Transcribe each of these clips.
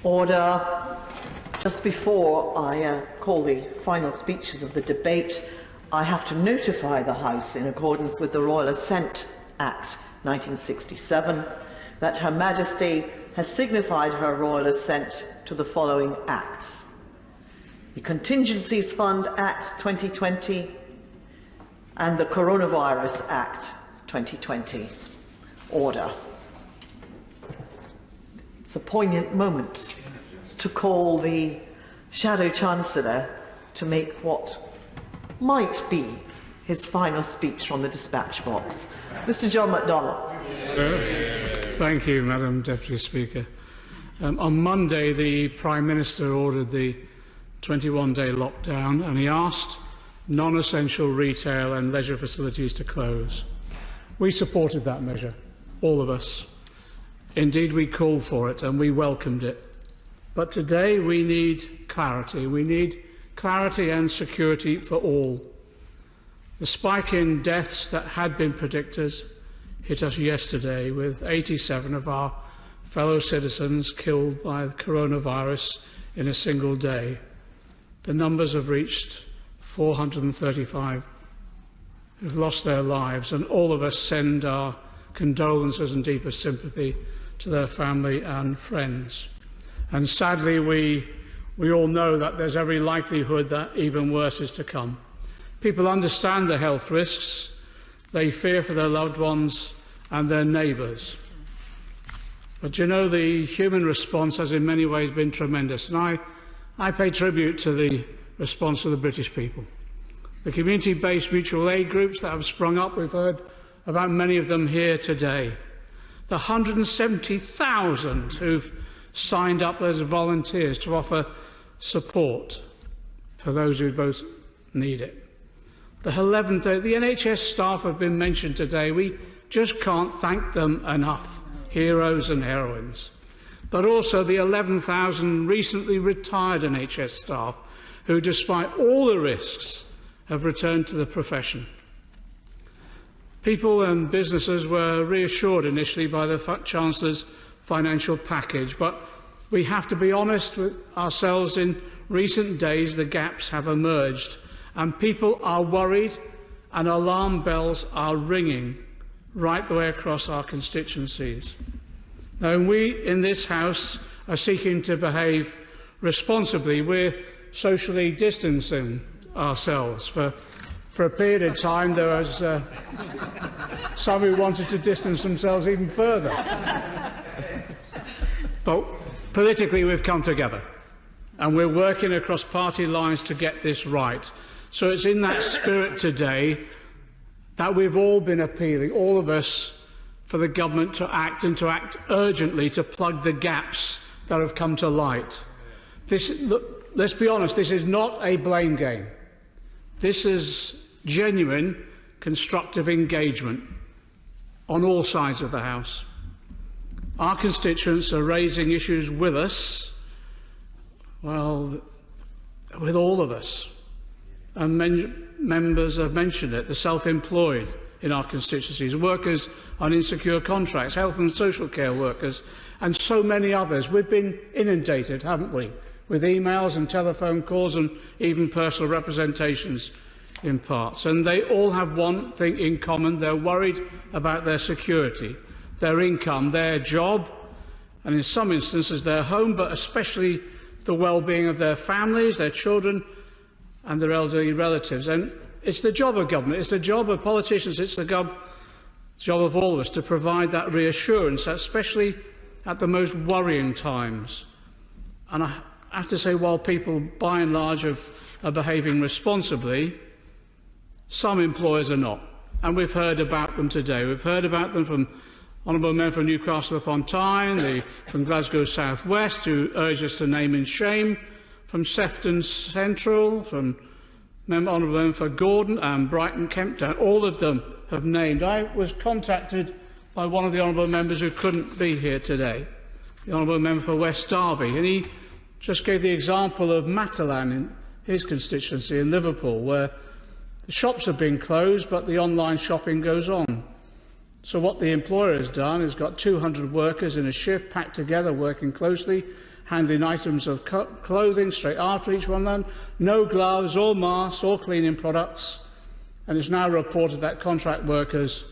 Order. Just before I call the final speeches of the debate, I have to notify the House, in accordance with the Royal Assent Act 1967, that Her Majesty has signified her royal assent to the following acts: the Contingencies Fund Act 2020 and the Coronavirus Act 2020. Order. It's a poignant moment to call the Shadow Chancellor to make what might be his final speech from the dispatch box. Mr. John McDonnell. Thank you, Madam Deputy Speaker. On Monday, the Prime Minister ordered the 21-day lockdown, and he asked non-essential retail and leisure facilities to close. We supported that measure, all of us. Indeed, we called for it and we welcomed it. But today we need clarity. We need clarity and security for all. The spike in deaths that had been predicted hit us yesterday, with 87 of our fellow citizens killed by the coronavirus in a single day. The numbers have reached 435 who've lost their lives, and all of us send our condolences and deepest sympathy to their family and friends. And sadly, we all know that there's every likelihood that even worse is to come. People understand the health risks. They fear for their loved ones and their neighbours. But you know, the human response has in many ways been tremendous. And I pay tribute to the response of the British people. The community-based mutual aid groups that have sprung up, we've heard about many of them here today. The 170,000 who've signed up as volunteers to offer support for those who both need it. The NHS staff have been mentioned today. We just can't thank them enough, heroes and heroines. But also the 11,000 recently retired NHS staff who, despite all the risks, have returned to the profession. People and businesses were reassured initially by the Chancellor's financial package, but we have to be honest with ourselves. In recent days, the gaps have emerged, and people are worried, and alarm bells are ringing right the way across our constituencies. Now, we in this House are seeking to behave responsibly. We're socially distancing ourselves. For a period of time, there was some who wanted to distance themselves even further. But politically, we've come together, and we're working across party lines to get this right. So it's in that spirit today that we've all been appealing, all of us, for the government to act, and to act urgently to plug the gaps that have come to light. Let's be honest, this is not a blame game. This is genuine, constructive engagement on all sides of the House. Our constituents are raising issues with us, well, with all of us. And members have mentioned it, the self-employed in our constituencies, workers on insecure contracts, health and social care workers, and so many others. We've been inundated, haven't we, with emails and telephone calls and even personal representations in parts. And they all have one thing in common: they're worried about their security, their income, their job, and in some instances their home, but especially the well-being of their families, their children and their elderly relatives. And it's the job of government, it's the job of politicians, it's the job of all of us to provide that reassurance, especially at the most worrying times. And I have to say, while people by and large are behaving responsibly, some employers are not. And we've heard about them today. We've heard about them from honourable member from Newcastle upon Tyne, from Glasgow South West, who urged us to name and shame, from Sefton Central, from honourable member for Gordon and Brighton Kemp Down. All of them have named. I was contacted by one of the honourable members who couldn't be here today, the honourable member for West Derby, and he just gave the example of Matalan in his constituency in Liverpool, where the shops have been closed, but the online shopping goes on. So what the employer has done is got 200 workers in a shift, packed together, working closely, handling items of clothing straight after each one, then no gloves or masks or cleaning products. And it's now reported that contract workers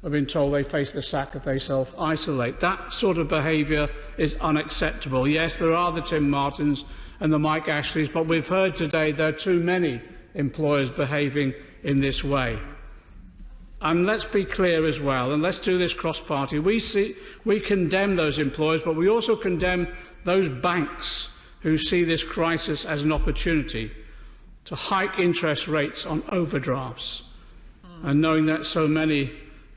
have been told they face the sack if they self-isolate. That sort of behaviour is unacceptable. Yes, there are the Tim Martins and the Mike Ashleys, but we've heard today there are too many employers behaving in this way. And let's be clear as well, and let's do this cross-party. We condemn those employers, but we also condemn those banks who see this crisis as an opportunity to hike interest rates on overdrafts, and knowing that so many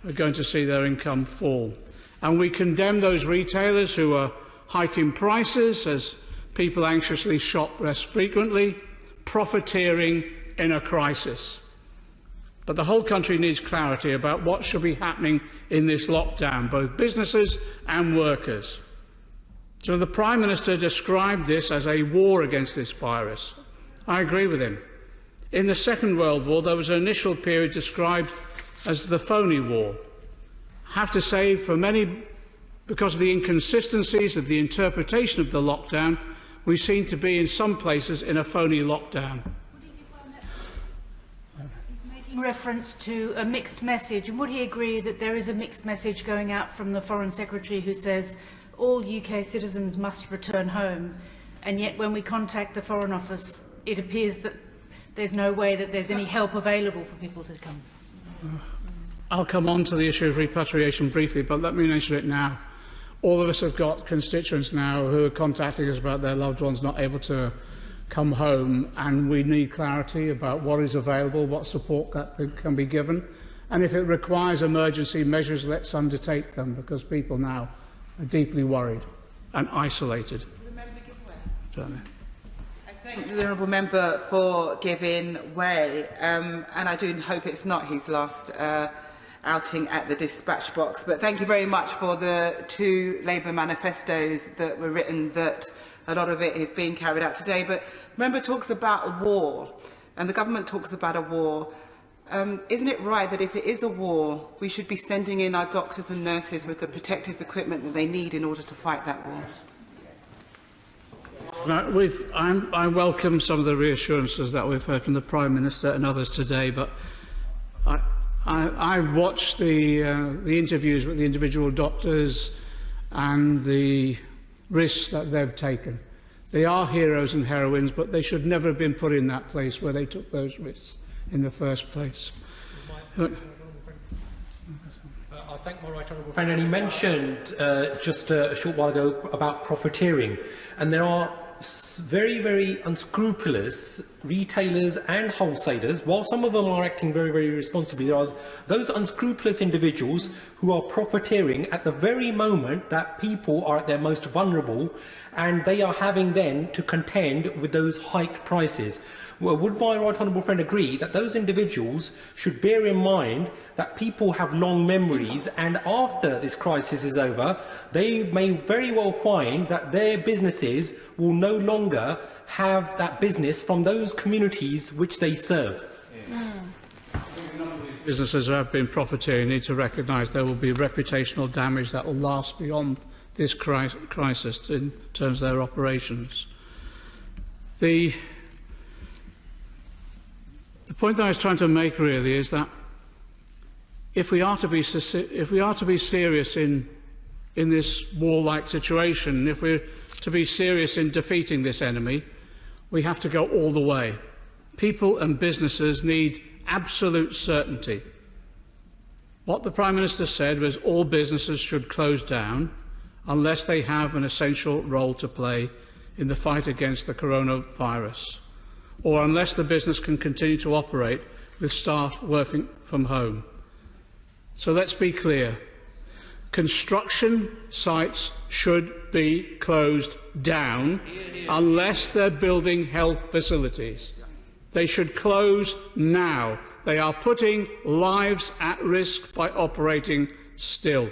are going to see their income fall. And we condemn those retailers who are hiking prices as people anxiously shop less frequently, profiteering in a crisis. But the whole country needs clarity about what should be happening in this lockdown, both businesses and workers. So the Prime Minister described this as a war against this virus. I agree with him. In the Second World War, there was an initial period described as the phony war. I have to say, for many, because of the inconsistencies of the interpretation of the lockdown, we seem to be in some places in a phony lockdown. He's making reference to a mixed message, and would he agree that there is a mixed message going out from the Foreign Secretary who says all UK citizens must return home, and yet when we contact the Foreign Office, it appears that there's no way that there's any help available for people to come? I'll come on to the issue of repatriation briefly, but let me mention it now. All of us have got constituents now who are contacting us about their loved ones not able to come home, and we need clarity about what is available, what support that can be given, and if it requires emergency measures, let's undertake them, because people now are deeply worried and isolated. I thank the honourable member for giving way, and I do hope it's not his last outing at the dispatch box. But thank you very much for the 2 Labour manifestos that were written, that a lot of it is being carried out today. But the member talks about a war, and the government talks about a war. Isn't it right that if it is a war, we should be sending in our doctors and nurses with the protective equipment that they need in order to fight that war? I welcome some of the reassurances that we've heard from the Prime Minister and others today, but I've watched the interviews with the individual doctors and the risks that they've taken. They are heroes and heroines, but they should never have been put in that place where they took those risks in the first place. I thank my right honourable friend, and he mentioned just a short while ago about profiteering, and there are very, very unscrupulous retailers and wholesalers. While some of them are acting very, very responsibly, there are those unscrupulous individuals who are profiteering at the very moment that people are at their most vulnerable, and they are having then to contend with those hiked prices. Well, would my right honourable friend agree that those individuals should bear in mind that people have long memories, and after this crisis is over, they may very well find that their businesses will no longer have that business from those communities which they serve? Businesses who have been profiteering need to recognise there will be reputational damage that will last beyond this crisis in terms of their operations. The point that I was trying to make really is that if we are to be serious in this warlike situation, if we're to be serious in defeating this enemy, we have to go all the way. People and businesses need absolute certainty. What the Prime Minister said was all businesses should close down unless they have an essential role to play in the fight against the coronavirus, or unless the business can continue to operate with staff working from home. So let's be clear. Construction sites should be closed down unless they're building health facilities. They should close now. They are putting lives at risk by operating still.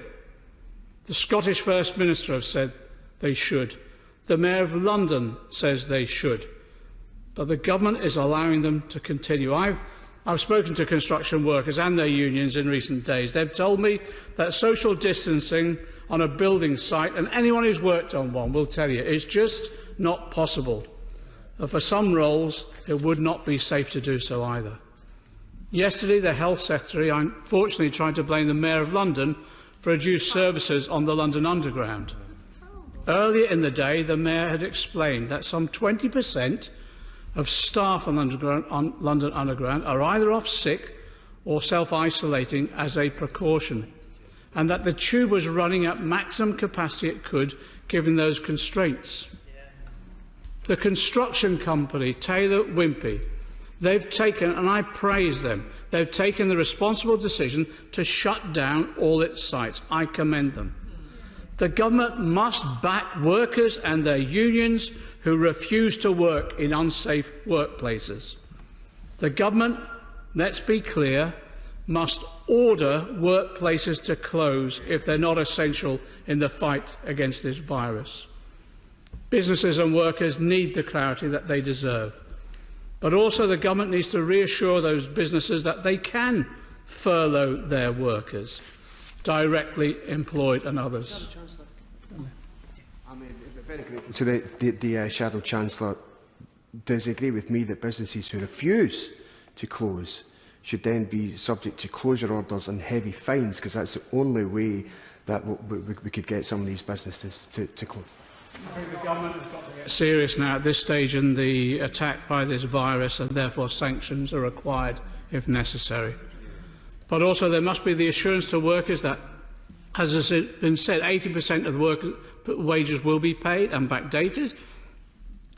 The Scottish First Minister has said they should. The Mayor of London says they should. But the government is allowing them to continue. I've spoken to construction workers and their unions in recent days. They've told me that social distancing on a building site, and anyone who's worked on one will tell you it's just not possible. And for some roles, it would not be safe to do so either. Yesterday, the Health Secretary unfortunately tried to blame the Mayor of London for reduced services on the London Underground. Earlier in the day, the Mayor had explained that some 20% of staff on London Underground are either off sick or self-isolating as a precaution, and that the tube was running at maximum capacity it could, given those constraints. The construction company, Taylor Wimpey, they've taken, and I praise them, they've taken the responsible decision to shut down all its sites. I commend them. The government must back workers and their unions who refuse to work in unsafe workplaces. The government, let's be clear, must order workplaces to close if they're not essential in the fight against this virus. Businesses and workers need the clarity that they deserve. But also the government needs to reassure those businesses that they can furlough their workers, directly employed and others. I'm very grateful to the Shadow Chancellor. Does agree with me that businesses who refuse to close should then be subject to closure orders and heavy fines, because that's the only way that we could get some of these businesses to close. I think the government has got to get serious now at this stage in the attack by this virus, and therefore sanctions are required if necessary. But also there must be the assurance to workers that, as has been said, 80% of the workers' wages will be paid and backdated,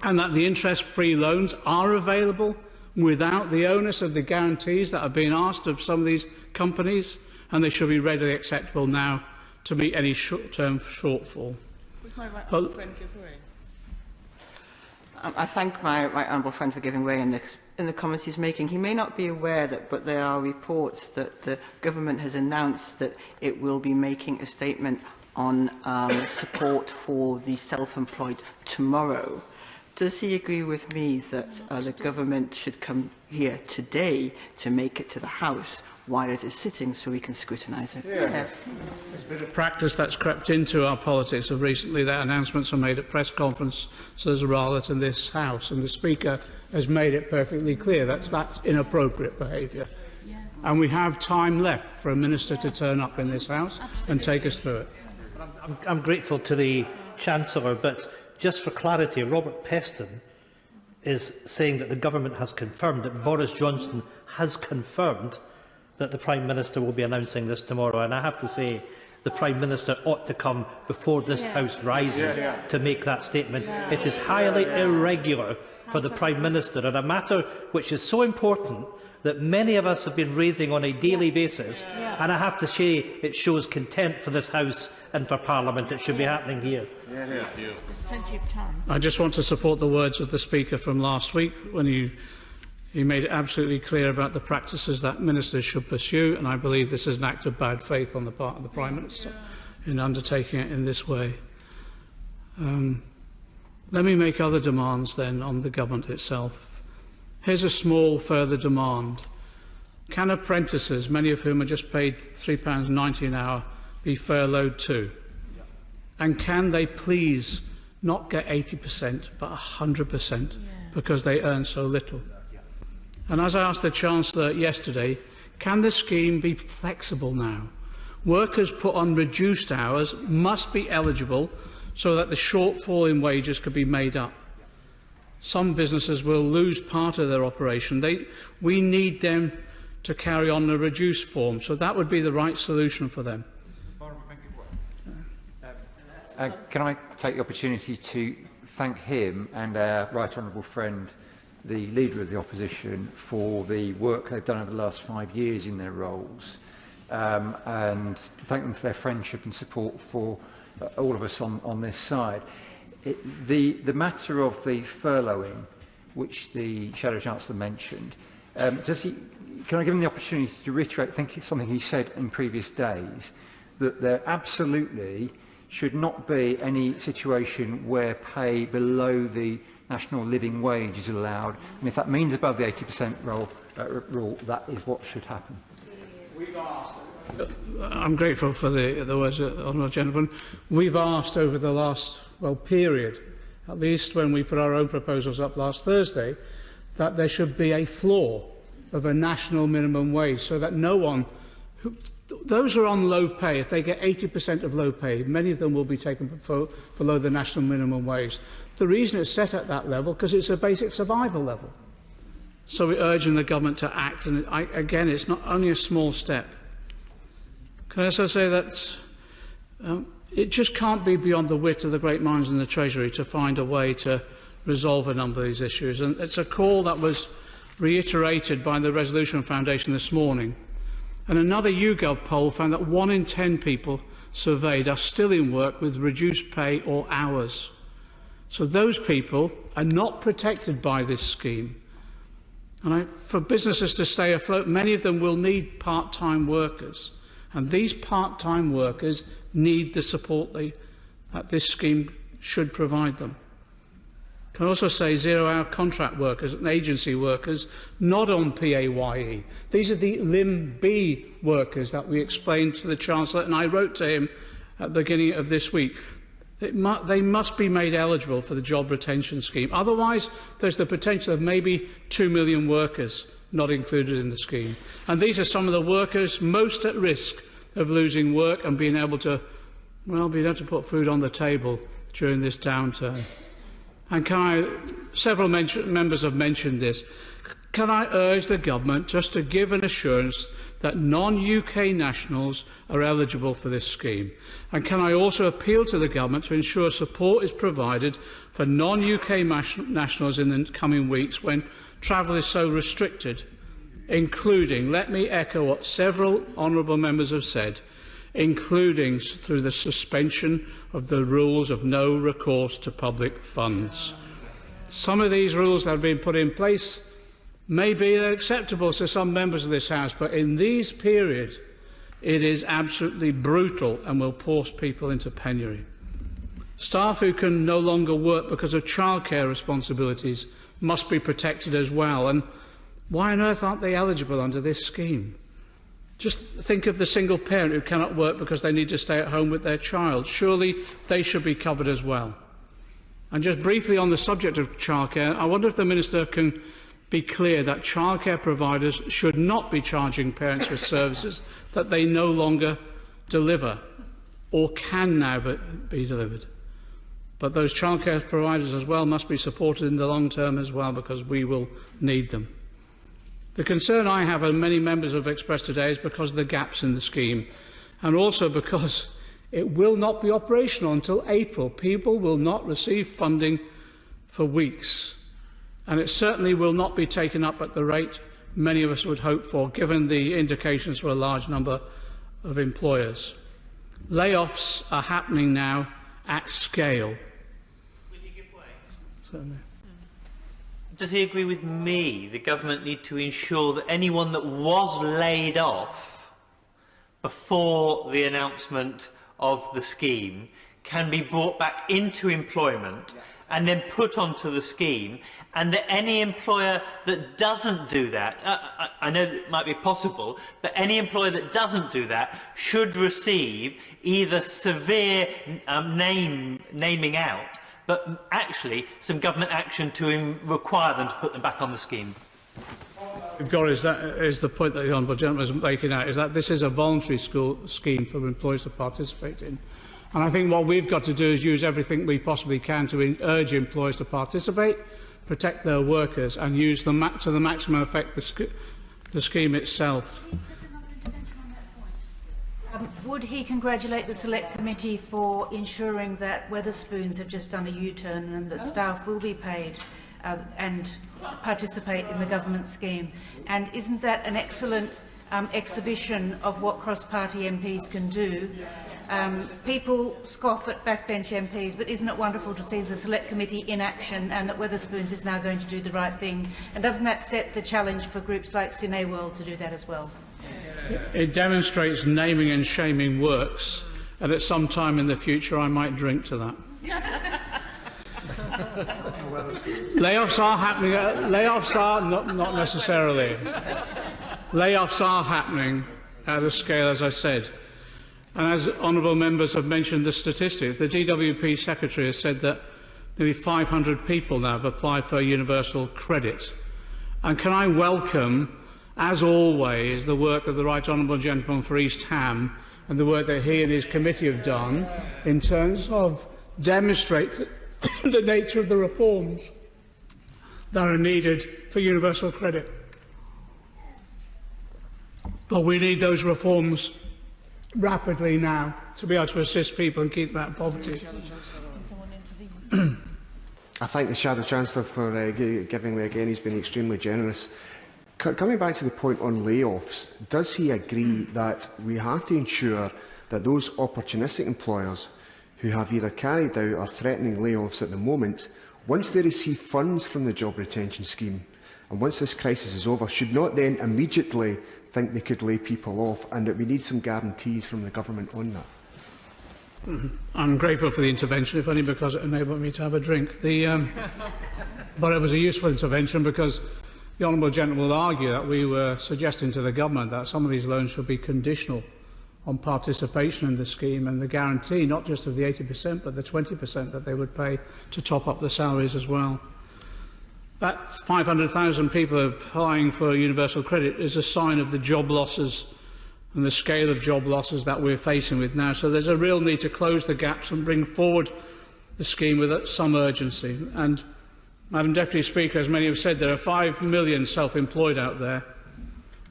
and that the interest-free loans are available without the onus of the guarantees that are being asked of some of these companies, and they should be readily acceptable now to meet any short-term shortfall. I thank my honourable friend for giving way in the comments he's making. He may not be aware that, but there are reports that the government has announced that it will be making a statement on support for the self-employed tomorrow. Does he agree with me that the government should come here today to make it to the House while it is sitting so we can scrutinise it? Yes. There's been a practice that's crept into our politics of recently that announcements are made at press conferences rather than this House, and the Speaker has made it perfectly clear that that's inappropriate behaviour. And we have time left for a minister to turn up in this House and take us through it. I'm grateful to the Chancellor, but just for clarity, Robert Peston is saying that the government has confirmed, that Boris Johnson has confirmed that the Prime Minister will be announcing this tomorrow. And I have to say, the Prime Minister ought to come before this House rises to make that statement. It is highly irregular for the Prime Minister on a matter which is so important that many of us have been raising on a daily basis, and I have to say it shows contempt for this House and for Parliament. It should be happening here. There's plenty of time. I just want to support the words of the Speaker from last week when he made it absolutely clear about the practices that ministers should pursue, and I believe this is an act of bad faith on the part of the Prime Minister in undertaking it in this way. Let me make other demands then on the government itself. Here's a small further demand. Can apprentices, many of whom are just paid £3.90 an hour, be furloughed too? And can they please not get 80% but 100% because they earn so little? And as I asked the Chancellor yesterday, can the scheme be flexible now? Workers put on reduced hours must be eligible so that the shortfall in wages could be made up. Some businesses will lose part of their operation. We need them to carry on in a reduced form, so that would be the right solution for them. Can I take the opportunity to thank him and our right honourable friend, the Leader of the Opposition, for the work they've done over the last 5 years in their roles, and to thank them for their friendship and support for all of us on this side. The matter of the furloughing, which the Shadow Chancellor mentioned, can I give him the opportunity to reiterate, I think it's something he said in previous days, that there absolutely should not be any situation where pay below the national living wage is allowed, and if that means above the 80% rule, that is what should happen. We've asked I'm grateful for the words of the honourable gentleman. We've asked over the last period, at least when we put our own proposals up last Thursday, that there should be a floor of a national minimum wage, so that no one, those who are on low pay, if they get 80% of low pay, many of them will be taken below the national minimum wage. The reason it's set at that level because it's a basic survival level. So we're urging the government to act, and again, it's not only a small step. Can I also say that it just can't be beyond the wit of the great minds in the Treasury to find a way to resolve a number of these issues, and it's a call that was reiterated by the Resolution Foundation this morning. And another YouGov poll found that 1 in 10 people surveyed are still in work with reduced pay or hours. So those people are not protected by this scheme. And for businesses to stay afloat, many of them will need part-time workers. And these part-time workers need the support that this scheme should provide them. I can also say zero-hour contract workers and agency workers not on PAYE. These are the Limb B workers that we explained to the Chancellor, and I wrote to him at the beginning of this week. They must be made eligible for the job retention scheme. Otherwise, there's the potential of maybe 2 million workers not included in the scheme. And these are some of the workers most at risk of losing work and being able to put food on the table during this downturn. And several members have mentioned this. Can I urge the government just to give an assurance that non-UK nationals are eligible for this scheme? And can I also appeal to the government to ensure support is provided for non-UK nationals in the coming weeks when travel is so restricted, including, let me echo what several honourable members have said, including through the suspension of the rules of no recourse to public funds. Some of these rules that have been put in place may be acceptable to some members of this House, but in these periods it is absolutely brutal and will force people into penury. Staff who can no longer work because of childcare responsibilities must be protected as well. And why on earth aren't they eligible under this scheme? Just think of the single parent who cannot work because they need to stay at home with their child. Surely they should be covered as well. And just briefly on the subject of childcare, I wonder if the Minister can be clear that childcare providers should not be charging parents for services that they no longer deliver or can now be delivered. But those childcare providers as well must be supported in the long term as well, because we will need them. The concern I have, and many members have expressed today, is because of the gaps in the scheme, and also because it will not be operational until April. People will not receive funding for weeks, and it certainly will not be taken up at the rate many of us would hope for, given the indications for a large number of employers. Layoffs are happening now at scale. Will you give way? Certainly. Does he agree with me the government need to ensure that anyone that was laid off before the announcement of the scheme can be brought back into employment and then put onto the scheme, and that any employer that doesn't do that, I know that it might be possible, but any employer that doesn't do that should receive either severe naming out, but actually some government action to require them to put them back on the scheme? We've got is the point that the honourable gentleman is making out, is that this is a voluntary scheme for employers to participate in. And I think what we've got to do is use everything we possibly can to urge employers to participate, protect their workers, and use to the maximum effect the scheme itself. Would he congratulate the Select Committee for ensuring that Wetherspoons have just done a U-turn and that staff will be paid and participate in the government scheme? And isn't that an excellent exhibition of what cross-party MPs can do? People scoff at backbench MPs, but isn't it wonderful to see the Select Committee in action and that Wetherspoons is now going to do the right thing? And doesn't that set the challenge for groups like Cine World to do that as well? It demonstrates naming and shaming works, and at some time in the future I might drink to that. Layoffs are happening. Layoffs are not necessarily. Layoffs are happening out of scale, as I said. And as honourable members have mentioned the statistics, the DWP Secretary has said that nearly 500 people now have applied for universal credit. And can I welcome, as always, the work of the Right Honourable Gentleman for East Ham and the work that he and his committee have done in terms of demonstrate the nature of the reforms that are needed for universal credit. But we need those reforms rapidly now to be able to assist people and keep them out of poverty. I thank the Shadow Chancellor for giving way again. He's been extremely generous. Coming back to the point on layoffs, does he agree that we have to ensure that those opportunistic employers who have either carried out or threatening layoffs at the moment, once they receive funds from the job retention scheme, and once this crisis is over, should not then immediately think they could lay people off, and that we need some guarantees from the government on that? I'm grateful for the intervention, if only because it enabled me to have a drink. But it was a useful intervention because the honourable gentleman will argue that we were suggesting to the government that some of these loans should be conditional on participation in the scheme and the guarantee not just of the 80% but the 20% that they would pay to top up the salaries as well. That 500,000 people applying for universal credit is a sign of the job losses and the scale of job losses that we're facing with now. So there's a real need to close the gaps and bring forward the scheme with some urgency. And, Madam Deputy Speaker, as many have said, there are 5 million self-employed out there.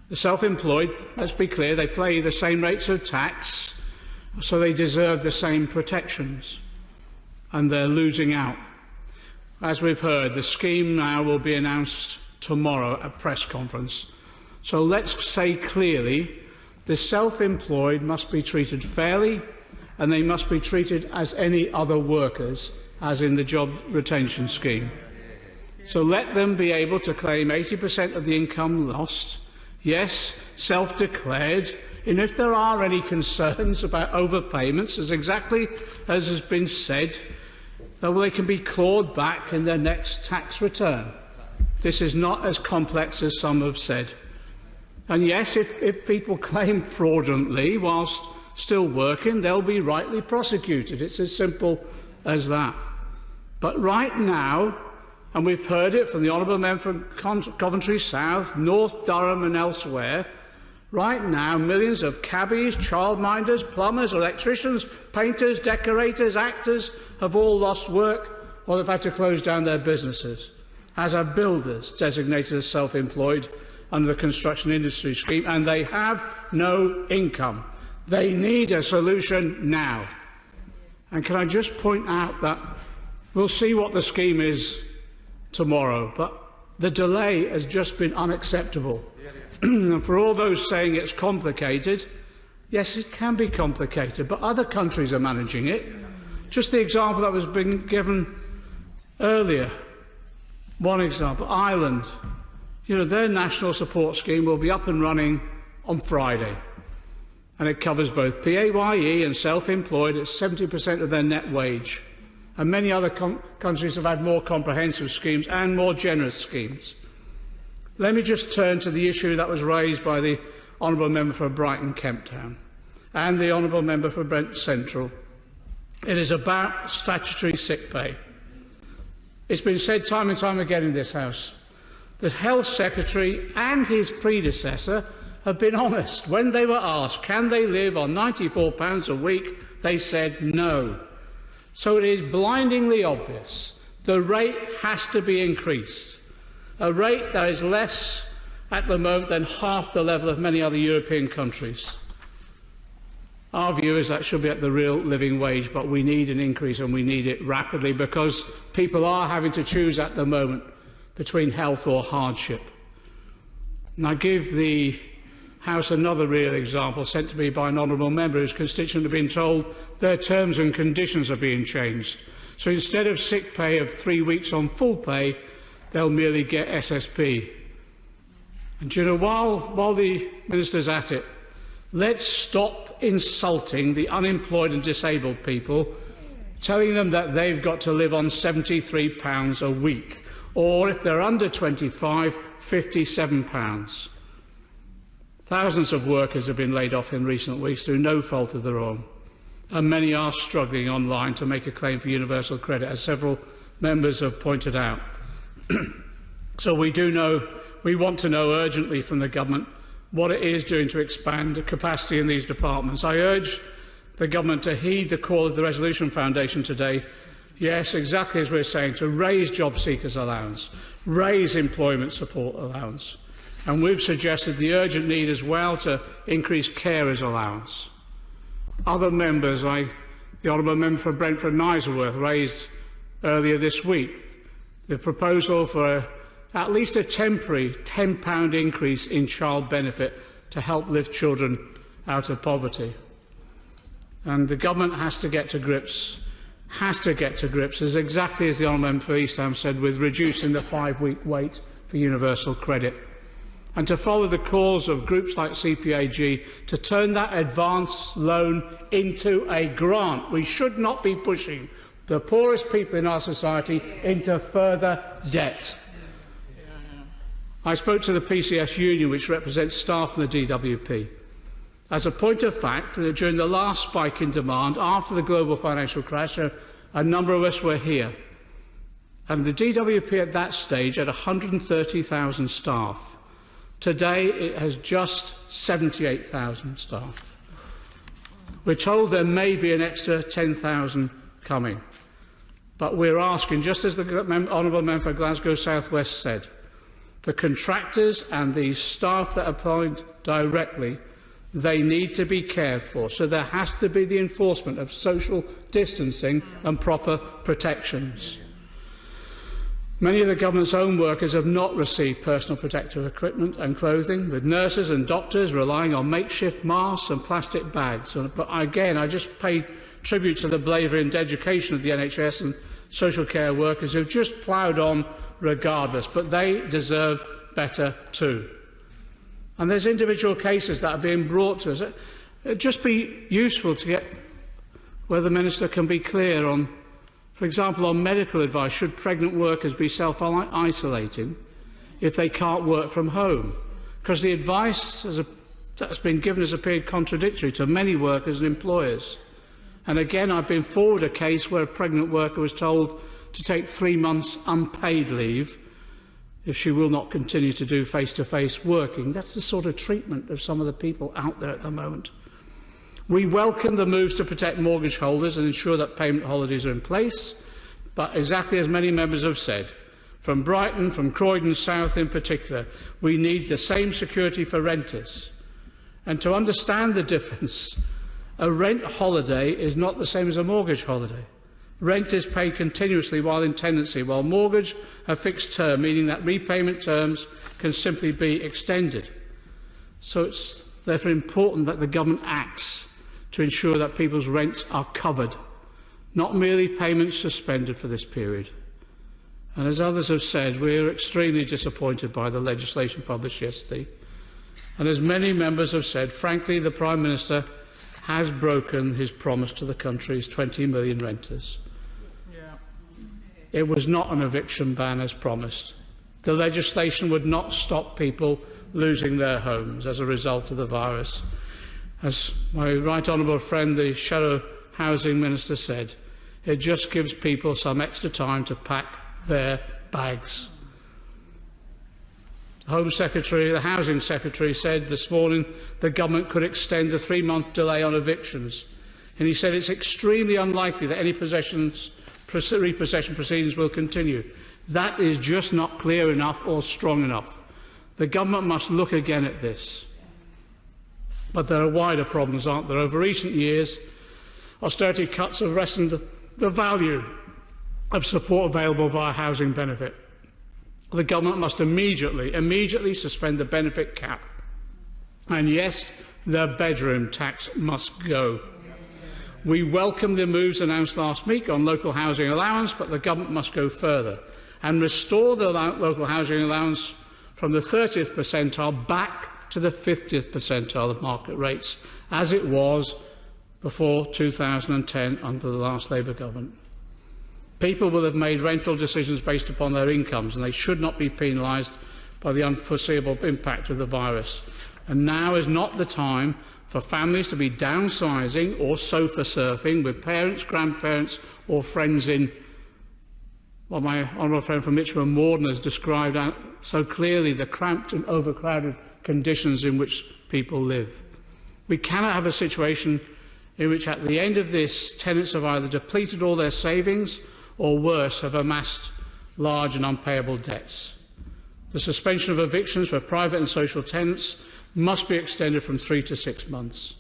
The self-employed, let's be clear, they pay the same rates of tax, so they deserve the same protections, and they're losing out. As we've heard, the scheme now will be announced tomorrow at a press conference. So let's say clearly, the self-employed must be treated fairly, and they must be treated as any other workers, as in the job retention scheme. So let them be able to claim 80% of the income lost, yes, self-declared, and if there are any concerns about overpayments, as exactly as has been said, they can be clawed back in their next tax return. This is not as complex as some have said. And yes, if people claim fraudulently whilst still working, they'll be rightly prosecuted. It's as simple as that. But right now, and we've heard it from the honourable member from Coventry South, North Durham and elsewhere, right now millions of cabbies, childminders, plumbers, electricians, painters, decorators, actors have all lost work or they've had to close down their businesses, as have builders designated as self-employed under the construction industry scheme, and they have no income. They need a solution now. And can I just point out that we'll see what the scheme is tomorrow, but the delay has just been unacceptable. And for all those saying it's complicated, yes, it can be complicated, but other countries are managing it. Just the example that was being given earlier, one example, Ireland. Their national support scheme will be up and running on Friday, and it covers both PAYE and self-employed at 70% of their net wage. And many other countries have had more comprehensive schemes and more generous schemes. Let me just turn to the issue that was raised by the honourable member for Brighton Kemp Town and the honourable member for Brent Central. It is about statutory sick pay. It's been said time and time again in this House. The Health Secretary and his predecessor have been honest. When they were asked, can they live on £94 a week, they said no. So it is blindingly obvious the rate has to be increased, a rate that is less at the moment than half the level of many other European countries. Our view is that should be at the real living wage, but we need an increase and we need it rapidly because people are having to choose at the moment between health or hardship. And I give the House another real example sent to me by an honourable member whose constituent have been told their terms and conditions are being changed. So instead of sick pay of 3 weeks on full pay, they'll merely get SSP. And while the Minister's at it, let's stop insulting the unemployed and disabled people, telling them that they've got to live on £73 a week, or if they're under 25, £57. Thousands of workers have been laid off in recent weeks through no fault of their own, and many are struggling online to make a claim for universal credit, as several members have pointed out. So we want to know urgently from the government what it is doing to expand the capacity in these departments. I urge the government to heed the call of the Resolution Foundation today. Yes, exactly as we're saying, to raise job seekers allowance, raise employment support allowance. And we've suggested the urgent need as well to increase carers allowance. Other members, like the Honourable Member for Brentford and Isleworth, raised earlier this week the proposal for at least a temporary £10 increase in child benefit to help lift children out of poverty. And the government has to get to grips, as exactly as the Honourable Member for East Ham said, with reducing the 5-week wait for universal credit, and to follow the calls of groups like CPAG to turn that advance loan into a grant. We should not be pushing the poorest people in our society into further debt. I spoke to the PCS union, which represents staff in the DWP. As a point of fact, during the last spike in demand after the global financial crash, a number of us were here. And the DWP at that stage had 130,000 staff. Today it has just 78,000 staff. We're told there may be an extra 10,000 coming. But we're asking, just as the Honourable Member for Glasgow South West said, the contractors and the staff that are employed directly, they need to be cared for. So there has to be the enforcement of social distancing and proper protections. Many of the government's own workers have not received personal protective equipment and clothing, with nurses and doctors relying on makeshift masks and plastic bags. But again, I just pay tribute to the bravery and dedication of the NHS and social care workers who have just ploughed on regardless, but they deserve better too. And there's individual cases that are being brought to us. It'd just be useful to get where the Minister can be clear on, for example, on medical advice. Should pregnant workers be self-isolating if they can't work from home? Because the advice that's been given has appeared contradictory to many workers and employers. And again, I've been forward a case where a pregnant worker was told to take 3 months unpaid leave if she will not continue to do face-to-face working. That's the sort of treatment of some of the people out there at the moment. We welcome the moves to protect mortgage holders and ensure that payment holidays are in place, but exactly as many members have said, from Brighton, from Croydon South in particular, we need the same security for renters. And to understand the difference, a rent holiday is not the same as a mortgage holiday. Rent is paid continuously while in tenancy, while mortgage are fixed term, meaning that repayment terms can simply be extended. So it's therefore important that the government acts to ensure that people's rents are covered, not merely payments suspended for this period. And as others have said, we are extremely disappointed by the legislation published yesterday. And as many members have said, frankly, the Prime Minister has broken his promise to the country's 20 million renters. It was not an eviction ban as promised. The legislation would not stop people losing their homes as a result of the virus. As my right honourable friend, the Shadow Housing Minister, said, it just gives people some extra time to pack their bags. The Housing Secretary said this morning the government could extend the 3-month delay on evictions. And he said it's extremely unlikely that any repossession proceedings will continue. That is just not clear enough or strong enough. The government must look again at this. But there are wider problems, aren't there? Over recent years, austerity cuts have lessened the value of support available via housing benefit. The government must immediately suspend the benefit cap. And yes, the bedroom tax must go. We welcome the moves announced last week on local housing allowance, but the government must go further and restore the local housing allowance from the 30th percentile back to the 50th percentile of market rates, as it was before 2010 under the last Labour government. People will have made rental decisions based upon their incomes, and they should not be penalised by the unforeseeable impact of the virus. And now is not the time for families to be downsizing or sofa surfing with parents, grandparents or friends in what my honourable friend from Mitcham and Morden has described so clearly, the cramped and overcrowded conditions in which people live. We cannot have a situation in which at the end of this, tenants have either depleted all their savings or worse, have amassed large and unpayable debts. The suspension of evictions for private and social tenants must be extended from 3 to 6 months.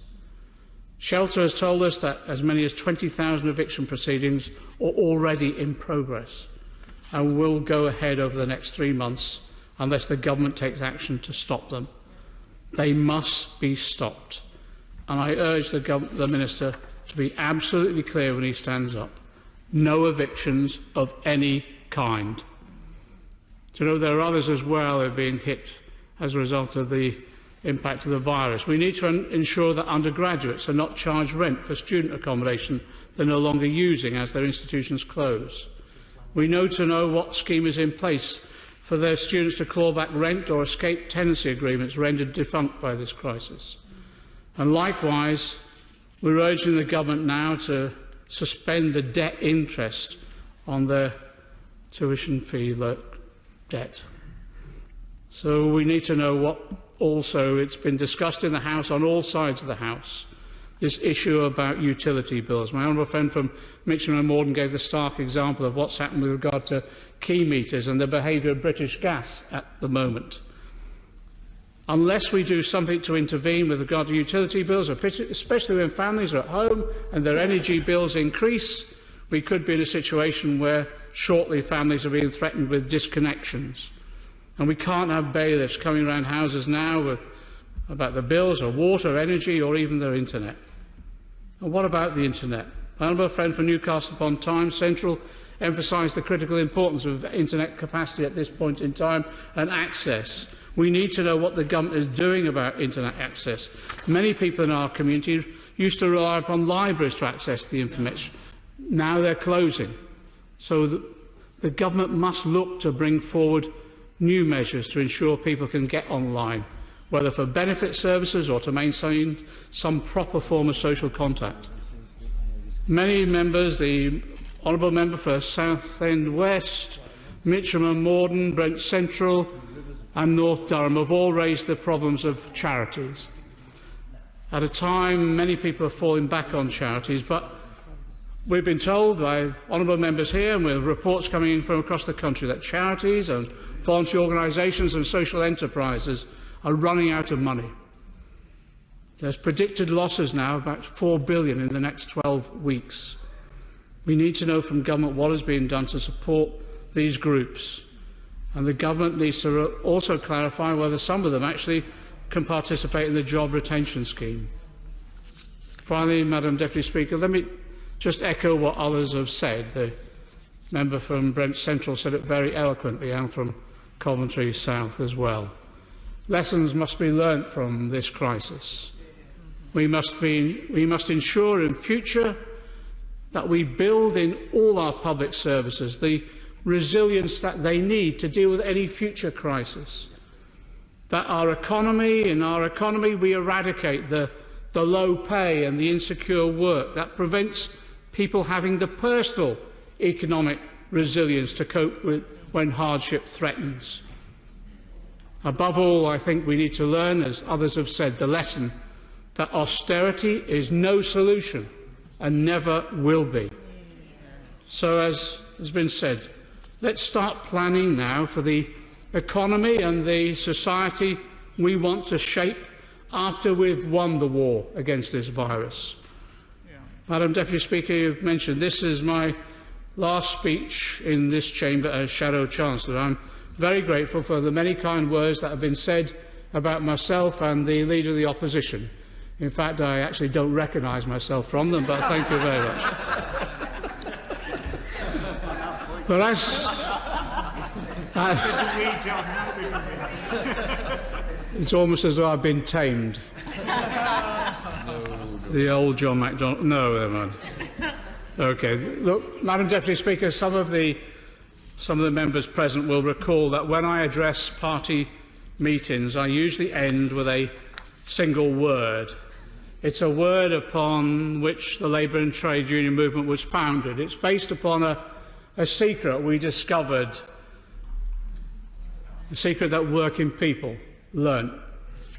Shelter has told us that as many as 20,000 eviction proceedings are already in progress and will go ahead over the next 3 months unless the government takes action to stop them. They must be stopped. And I urge the Minister to be absolutely clear when he stands up. No evictions of any kind. Do you know there are others as well who are being hit as a result of the impact of the virus? We need to ensure that undergraduates are not charged rent for student accommodation they're no longer using as their institutions close. We need to know what scheme is in place for their students to claw back rent or escape tenancy agreements rendered defunct by this crisis. And likewise, we're urging the government now to suspend the debt interest on their tuition fee debt. So we need to know what also it's been discussed in the House on all sides of the House, this issue about utility bills. My honourable friend from Mitcham and Morden gave the stark example of what's happened with regard to key meters and the behaviour of British Gas at the moment. Unless we do something to intervene with regard to utility bills, especially when families are at home and their energy bills increase, we could be in a situation where shortly families are being threatened with disconnections. And we can't have bailiffs coming around houses now about the bills of water, energy or even their internet. And what about the internet? My honourable friend from Newcastle upon Tyne Central emphasised the critical importance of internet capacity at this point in time and access. We need to know what the government is doing about internet access. Many people in our community used to rely upon libraries to access the information. Now they're closing. So the government must look to bring forward new measures to ensure people can get online, whether for benefit services or to maintain some proper form of social contact. Many members, the Honourable Member for Southend West, Mitcham and Morden, Brent Central and North Durham have all raised the problems of charities. At a time, many people are falling back on charities, but we've been told by honourable members here and with reports coming in from across the country that charities and voluntary organisations and social enterprises are running out of money. There's predicted losses now of about £4 billion in the next 12 weeks. We need to know from government what is being done to support these groups. And the government needs to also clarify whether some of them actually can participate in the job retention scheme. Finally, Madam Deputy Speaker, let me just echo what others have said. The member from Brent Central said it very eloquently, and from Coventry South as well. Lessons must be learnt from this crisis. We must ensure in future that we build in all our public services the resilience that they need to deal with any future crisis. That in our economy we eradicate the low pay and the insecure work that prevents people having the personal economic resilience to cope with when hardship threatens. Above all, I think we need to learn, as others have said, the lesson that austerity is no solution and never will be. So, as has been said, let's start planning now for the economy and the society we want to shape after we've won the war against this virus. Madam Deputy Speaker, you've mentioned this is my last speech in this chamber as Shadow Chancellor. I'm very grateful for the many kind words that have been said about myself and the Leader of the Opposition. In fact, I actually don't recognise myself from them, but thank you very much. But it's almost as though I've been tamed. The old John McDonnell. No, never mind. Okay. Look, Madam Deputy Speaker, some of the members present will recall that when I address party meetings, I usually end with a single word. It's a word upon which the Labour and Trade Union movement was founded. It's based upon a secret we discovered, a secret that working people learnt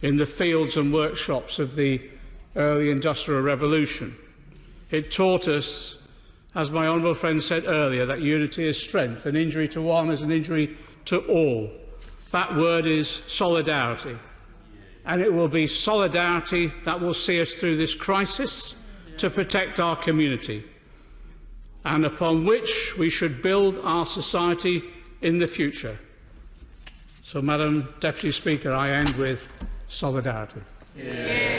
in the fields and workshops of the early Industrial Revolution. It taught us, as my honourable friend said earlier, that unity is strength. An injury to one is an injury to all. That word is solidarity. And it will be solidarity that will see us through this crisis to protect our community, and upon which we should build our society in the future. So, Madam Deputy Speaker, I end with solidarity. Yeah.